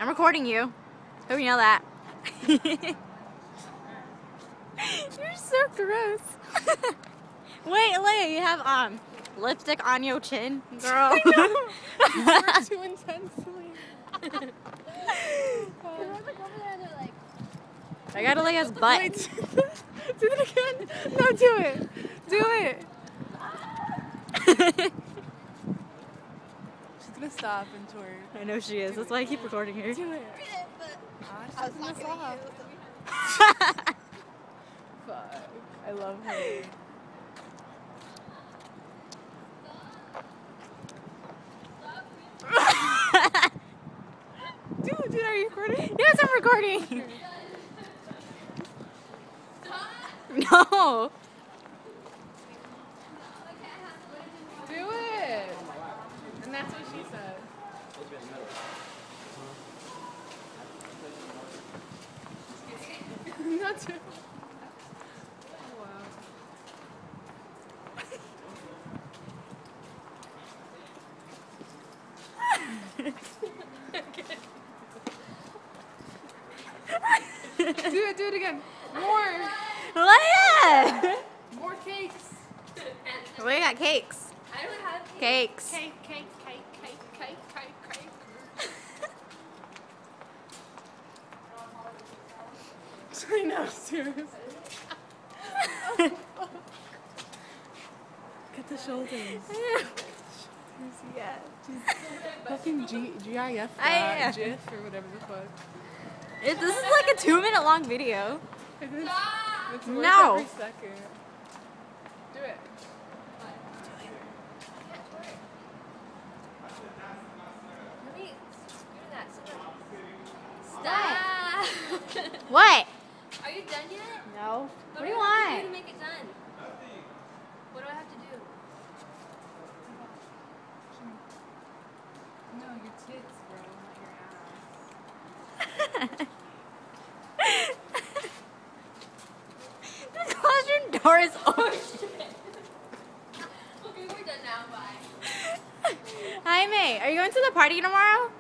I'm recording you. Hope you know that. You're so gross. Wait, Aleyah, you have lipstick on your chin, girl. I know. You twerk too intensely. I got Aleyah's butt. Wait, do it again. No, do it. Do it. She's gonna stop and twerk. I know she is. That's why I keep recording her. Do it. I was talking to you. Fuck. I love her. Dude, are you recording? Yes, I'm recording. No. Do it. And that's what she said. Not too. Oh, wow. Do it again. More. Aleyah! More cakes. We got cakes. I don't have Cakes. cake. I know, seriously. Get the shoulders. Yeah. Fucking GIF, GIF or whatever the fuck. This is like a 2-minute long video. It is. It's worth No. every second. Do it. Let me screw that. Stop. What? Are you done yet? No. What do you I have to do want? to make it done? What do I have to do? No, your tits, bro, not your ass. The classroom door is open. Okay, we're done now. Bye. Hi, May. Are you going to the party tomorrow?